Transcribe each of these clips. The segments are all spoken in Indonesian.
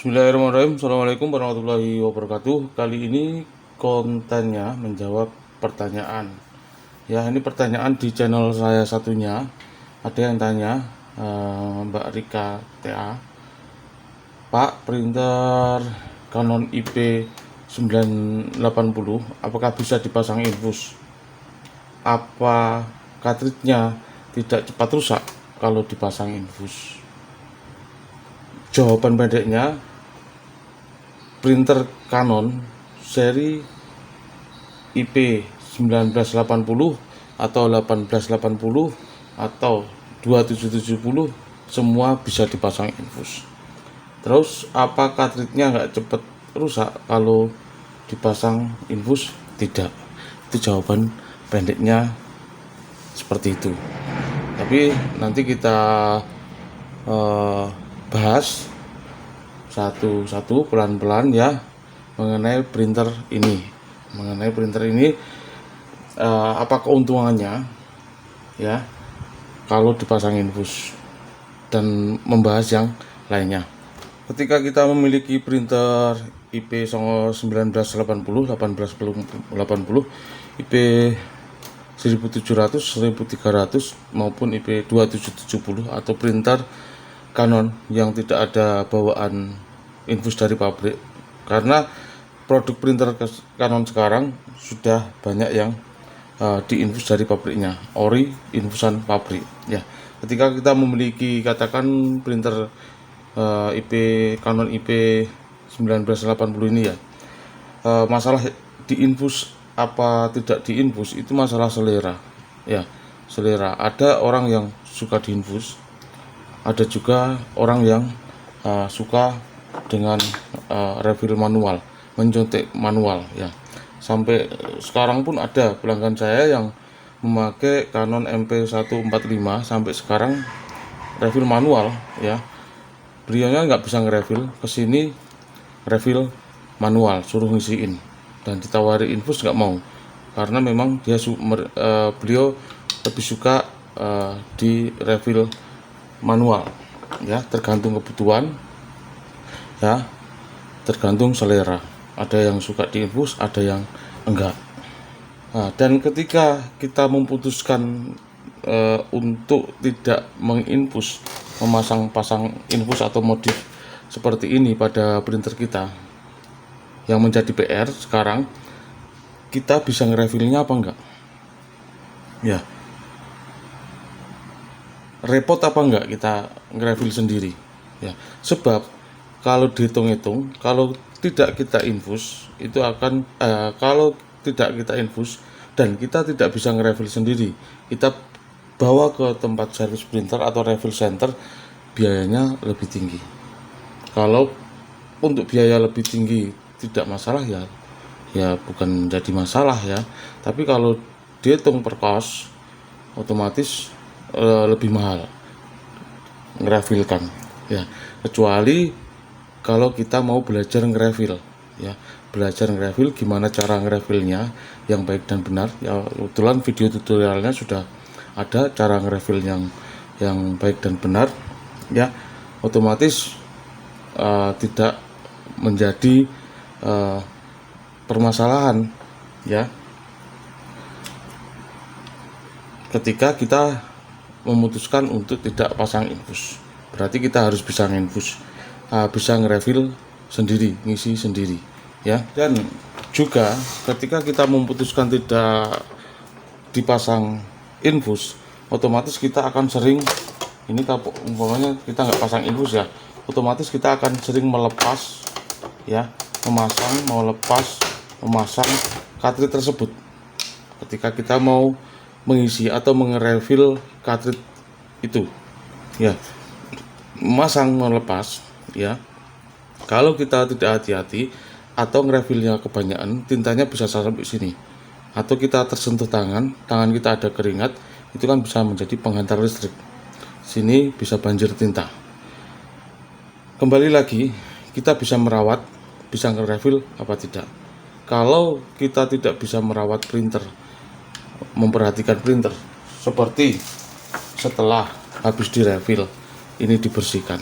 Bismillahirrahmanirrahim. Assalamualaikum warahmatullahi wabarakatuh. Kali ini kontennya menjawab pertanyaan. Ya, ini pertanyaan di channel saya satunya. Ada yang tanya, Mbak Rika TA, Pak, printer Canon IP 980 apakah bisa dipasang infus? Apa cartridge-nya tidak cepat rusak kalau dipasang infus? Jawaban pendeknya, printer Canon seri IP 1980 atau 1880 atau 2770 semua bisa dipasang infus. Terus apa cartridge-nya nggak cepet rusak kalau dipasang infus? Tidak. Itu jawaban pendeknya seperti itu. Tapi nanti kita bahas satu-satu pelan-pelan ya mengenai printer ini. Apa keuntungannya ya kalau dipasang infus, dan membahas yang lainnya. Ketika kita memiliki printer IP 1980, 1880, IP 1700, 1300 maupun IP 2770 atau printer Canon yang tidak ada bawaan infus dari pabrik, karena produk printer Canon sekarang sudah banyak yang diinfus dari pabriknya, ori infusan pabrik ya. Ketika kita memiliki katakan printer Canon IP 1980 ini ya, masalah diinfus apa tidak diinfus itu masalah selera ya, selera. Ada orang yang suka diinfus, ada juga orang yang suka dengan refill manual, mencontek manual ya. Sampai sekarang pun ada pelanggan saya yang memakai Canon MP145 sampai sekarang refill manual ya. Beliaunya nggak bisa ngerefill, kesini refill manual, suruh ngisiin, dan ditawari infus nggak mau, karena memang dia beliau lebih suka di refill manual ya, tergantung kebutuhan ya, tergantung selera. Ada yang suka diinfus, ada yang enggak. Dan ketika kita memutuskan untuk tidak menginfus, memasang-pasang infus atau modif seperti ini pada printer kita, yang menjadi PR sekarang, kita bisa ngerefillnya apa enggak ya, repot apa enggak kita ngerefill sendiri ya. Sebab kalau dihitung-hitung, kalau tidak kita infus itu akan kalau tidak kita infus dan kita tidak bisa ngerefill sendiri, kita bawa ke tempat servis printer atau refill center, biayanya lebih tinggi. Kalau untuk biaya lebih tinggi tidak masalah ya bukan jadi masalah ya, tapi kalau dihitung per kos otomatis lebih mahal ngerefilkan ya, kecuali kalau kita mau belajar ngerefill ya, belajar ngerefill gimana cara ngerefillnya yang baik dan benar ya. Kebetulan video tutorialnya sudah ada, cara ngerefill yang baik dan benar ya, otomatis tidak menjadi permasalahan ya ketika kita memutuskan untuk tidak pasang infus. Berarti kita harus bisa nginfus, bisa ngerefill sendiri, ngisi sendiri ya. Dan juga ketika kita memutuskan tidak dipasang infus, otomatis kita akan sering, ini umpamanya kita nggak pasang infus ya, otomatis kita akan sering melepas ya, memasang cartridge tersebut. Ketika kita mau mengisi atau mengerefill cartridge itu ya, memasang melepas ya, kalau kita tidak hati-hati atau ngerefillnya kebanyakan, tintanya bisa sampai sini, atau kita tersentuh tangan kita ada keringat, itu kan bisa menjadi penghantar listrik, sini bisa banjir tinta. Kembali lagi, kita bisa merawat, bisa ngerefill apa tidak. Kalau kita tidak bisa merawat printer, memperhatikan printer, seperti setelah habis direfill ini dibersihkan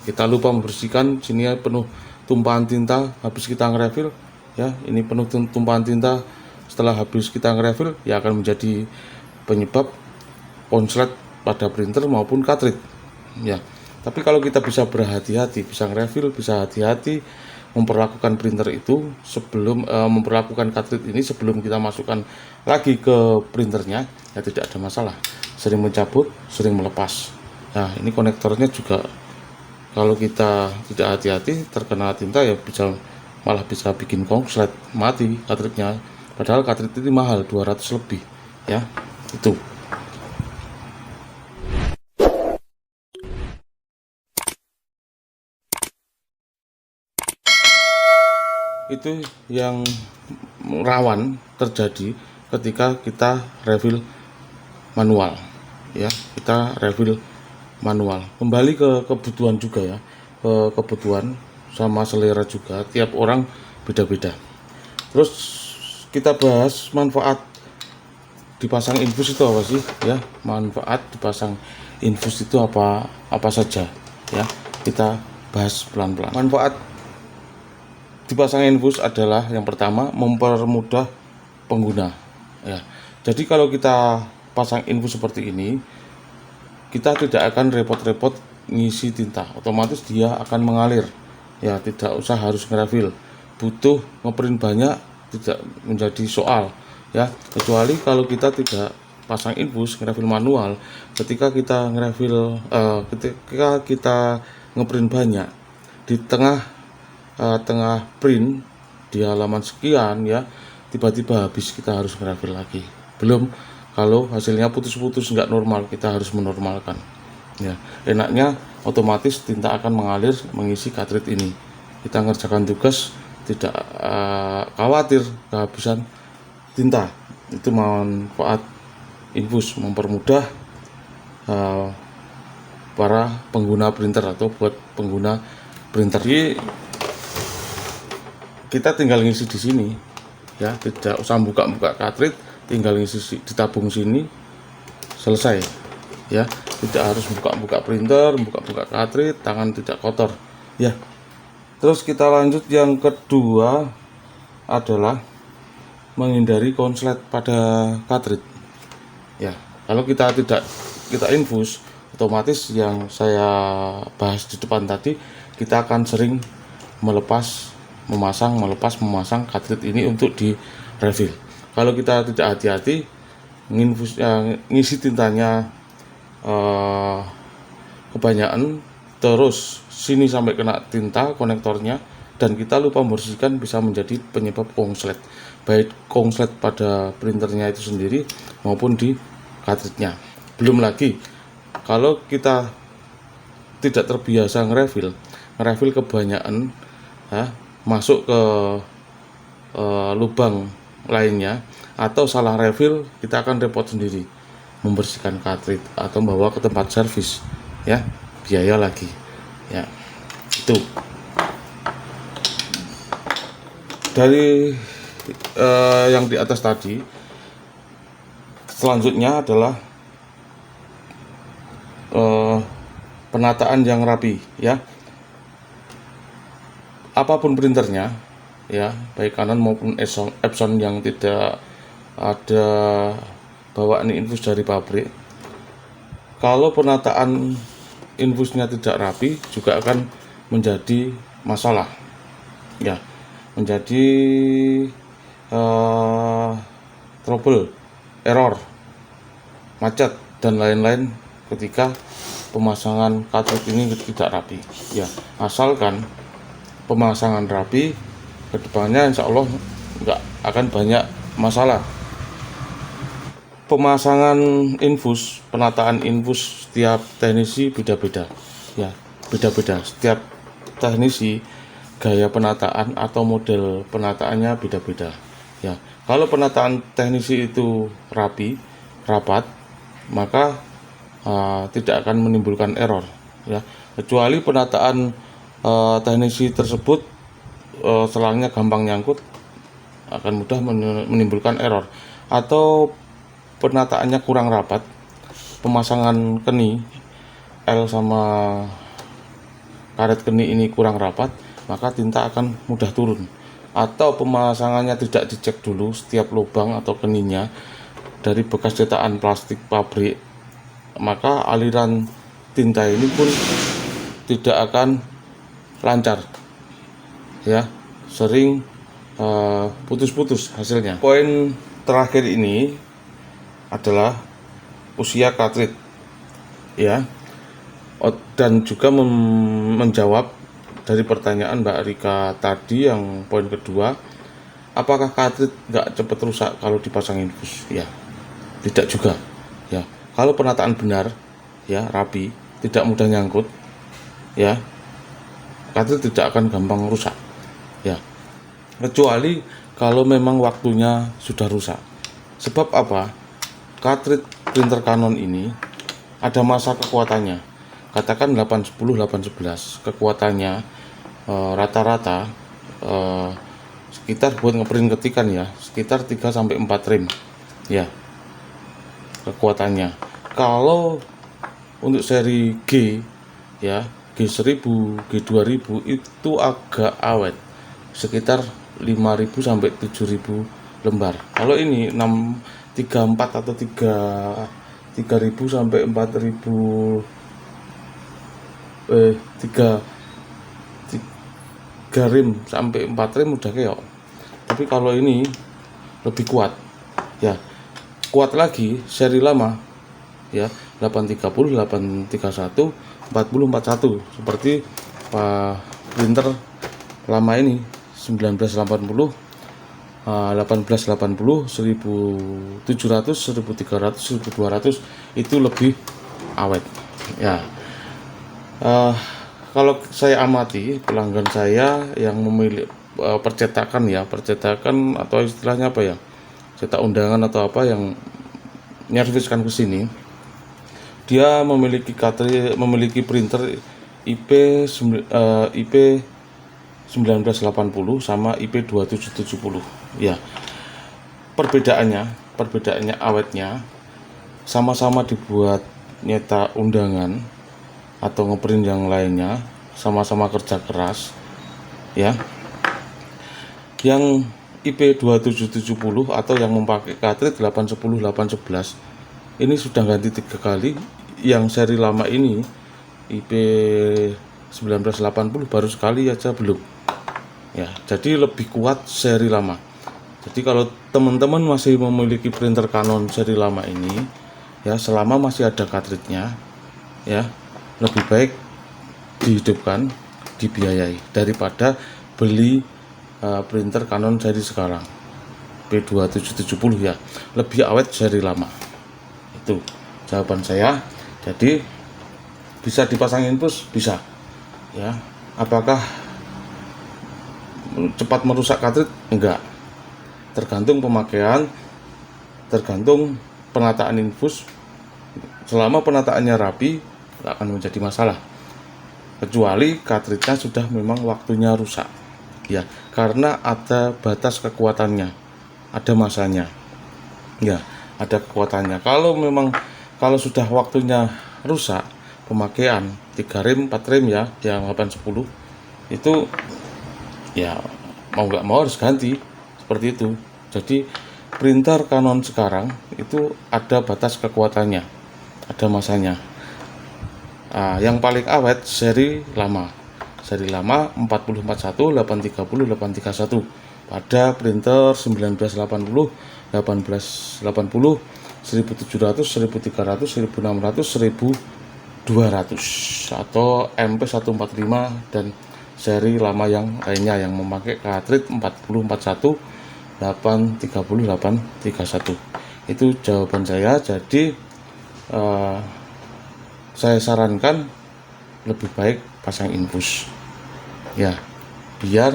kita lupa membersihkan, sini penuh tumpahan tinta habis kita ngerefill ya, ini penuh tumpahan tinta setelah habis kita ngerefill ya, akan menjadi penyebab konslet pada printer maupun cartridge ya. Tapi kalau kita bisa berhati-hati, bisa ngerefill, bisa hati-hati memperlakukan printer itu sebelum memperlakukan cartridge ini sebelum kita masukkan lagi ke printernya ya, tidak ada masalah. Sering mencabut, sering melepas. Nah, ini konektornya juga kalau kita tidak hati-hati terkena tinta ya malah bisa bikin konslet, mati cartridge-nya. Padahal cartridge ini mahal, 200 lebih ya. Itu yang rawan terjadi ketika kita refill manual ya, kita refill manual. Kembali ke kebutuhan juga ya, ke kebutuhan sama selera juga, tiap orang beda-beda. Terus kita bahas manfaat dipasang infus itu apa sih ya, manfaat dipasang infus itu apa saja ya, kita bahas pelan-pelan. Manfaat dipasang infus adalah yang pertama mempermudah pengguna ya. Jadi kalau kita pasang infus seperti ini, kita tidak akan repot-repot ngisi tinta, otomatis dia akan mengalir ya, tidak usah harus ngerefill. Butuh ngeprint banyak tidak menjadi soal ya, kecuali kalau kita tidak pasang infus, ngerefill manual. Ketika kita ngerefill ketika kita ngeprint banyak di tengah print di halaman sekian ya, tiba-tiba habis, kita harus ngerefill lagi. Belum kalau hasilnya putus-putus nggak normal, kita harus menormalkan ya. Enaknya otomatis tinta akan mengalir mengisi cartridge ini, kita ngerjakan tugas tidak khawatir kehabisan tinta. Itu manfaat infus, mempermudah para pengguna printer atau buat pengguna printer. Jadi kita tinggal ngisi di sini ya, tidak usah buka-buka cartridge, tinggal ngisi ditabung sini, selesai ya. Tidak harus buka-buka printer, buka-buka cartridge, tangan tidak kotor ya. Terus kita lanjut, yang kedua adalah menghindari konslet pada cartridge ya. Kalau kita infus, otomatis yang saya bahas di depan tadi, kita akan sering memasang cartridge ini untuk di refill. Kalau kita tidak hati-hati ngisi tintanya kebanyakan, terus sini sampai kena tinta konektornya, dan kita lupa membersihkan, bisa menjadi penyebab konslet, baik konslet pada printernya itu sendiri maupun di cartridge-nya. Belum lagi kalau kita tidak terbiasa ngerefill kebanyakan ya, masuk ke lubang lainnya, atau salah refill, kita akan repot sendiri membersihkan cartridge atau bawa ke tempat servis ya, biaya lagi ya. Itu dari yang di atas tadi. Selanjutnya adalah penataan yang rapi ya. Apapun printernya ya, baik Canon maupun Epson yang tidak ada bawaan infus dari pabrik, kalau penataan infusnya tidak rapi juga akan menjadi masalah ya, menjadi trouble, error, macet dan lain-lain ketika pemasangan cartridge ini tidak rapi ya. Asalkan pemasangan rapi, kedepannya insya Allah nggak akan banyak masalah. Pemasangan infus, penataan infus setiap teknisi beda-beda ya, beda-beda. Setiap teknisi gaya penataan atau model penataannya beda-beda ya. Kalau penataan teknisi itu rapat, maka tidak akan menimbulkan error ya, kecuali penataan teknisi tersebut selangnya gampang nyangkut, akan mudah menimbulkan error. Atau penataannya kurang rapat, pemasangan keni L sama karet keni ini kurang rapat, maka tinta akan mudah turun. Atau pemasangannya tidak dicek dulu setiap lubang atau keninya dari bekas cetakan plastik pabrik, maka aliran tinta ini pun tidak akan lancar, ya, sering putus-putus hasilnya. Poin terakhir ini adalah usia cartridge, ya, dan juga menjawab dari pertanyaan Mbak Rika tadi yang poin kedua, apakah cartridge nggak cepat rusak kalau dipasang infus? Ya, tidak juga. Ya, kalau penataan benar, ya, rapi, tidak mudah nyangkut, ya, cartridge tidak akan gampang rusak, ya, kecuali kalau memang waktunya sudah rusak. Sebab apa? Cartridge printer Canon ini ada masa kekuatannya, katakan 810 811, kekuatannya rata-rata sekitar buat ngeprint ketikan, ya, sekitar 3-4 rem, ya, kekuatannya. Kalau untuk seri G, ya, G1000, G2000 itu agak awet, sekitar 5000 sampai 7000 lembar. Kalau ini 634 atau 3000 sampai 4000 3 rem sampai 4 rem udah keok. Tapi kalau ini lebih kuat, ya, kuat lagi seri lama, ya, 830, 831, 4041 seperti printer lama ini 1980, 1880, 1700, 1300, 1200 itu lebih awet, ya. Kalau saya amati pelanggan saya yang memilih percetakan, ya, percetakan atau istilahnya apa, ya, cetak undangan atau apa, yang nyerviskan ke sini, dia memiliki printer IP 1980 sama IP 2770, ya. Perbedaannya awetnya, sama-sama dibuat nyetak undangan atau ngeprint yang lainnya, sama-sama kerja keras, ya. Yang IP 2770 atau yang memakai cartridge 810 811 ini sudah ganti 3 kali. Yang seri lama ini IP 1980 baru sekali aja belum, ya. Jadi lebih kuat seri lama. Jadi kalau teman-teman masih memiliki printer Canon seri lama ini, ya, selama masih ada cartridge-nya, ya, lebih baik dihidupkan, dibiayai daripada beli printer Canon seri sekarang P2770, ya, lebih awet seri lama. Itu jawaban saya. Jadi bisa dipasang infus, bisa, ya. Apakah cepat merusak cartridge? Enggak, tergantung pemakaian, tergantung penataan infus. Selama penataannya rapi, nggak akan menjadi masalah, kecuali cartridge-nya sudah memang waktunya rusak, ya, karena ada batas kekuatannya, ada masanya, ya, ada kekuatannya. Kalau sudah waktunya rusak, pemakaian 3 rem 4 rem, ya, yang 810 itu, ya, mau nggak mau harus ganti, seperti itu. Jadi printer Canon sekarang itu ada batas kekuatannya, ada masanya. Yang paling awet seri lama 4041, 830, 831 pada printer 1980, 1880, 1700, 1300, 1600, 1200 atau MP145 dan seri lama yang lainnya yang memakai cartridge 4041, 830, 831. Itu jawaban saya. Jadi saya sarankan lebih baik pasang infus, ya, biar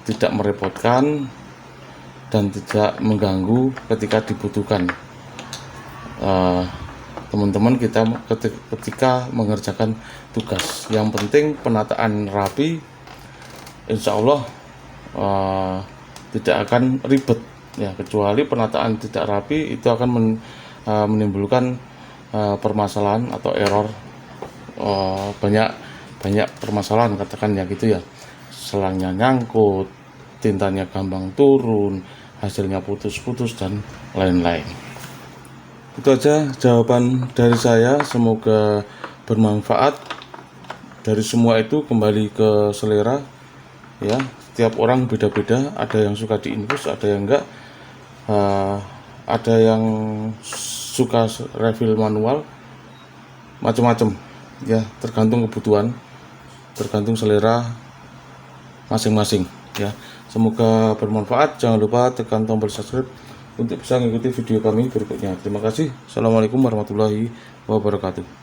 tidak merepotkan dan tidak mengganggu ketika dibutuhkan teman-teman kita ketika mengerjakan tugas. Yang penting penataan rapi, insya Allah tidak akan ribet, ya, kecuali penataan tidak rapi itu akan menimbulkan permasalahan atau error, banyak banyak permasalahan, katakan ya gitu ya, selangnya nyangkut, tintanya gampang turun, hasilnya putus-putus dan lain-lain. Itu aja jawaban dari saya, semoga bermanfaat. Dari semua itu kembali ke selera ya, setiap orang beda-beda, ada yang suka diinfus, ada yang enggak, ada yang suka refill manual, macam-macam ya, tergantung kebutuhan, tergantung selera masing-masing ya. Semoga bermanfaat. Jangan lupa tekan tombol subscribe untuk bisa mengikuti video kami berikutnya. Terima kasih. Assalamualaikum warahmatullahi wabarakatuh.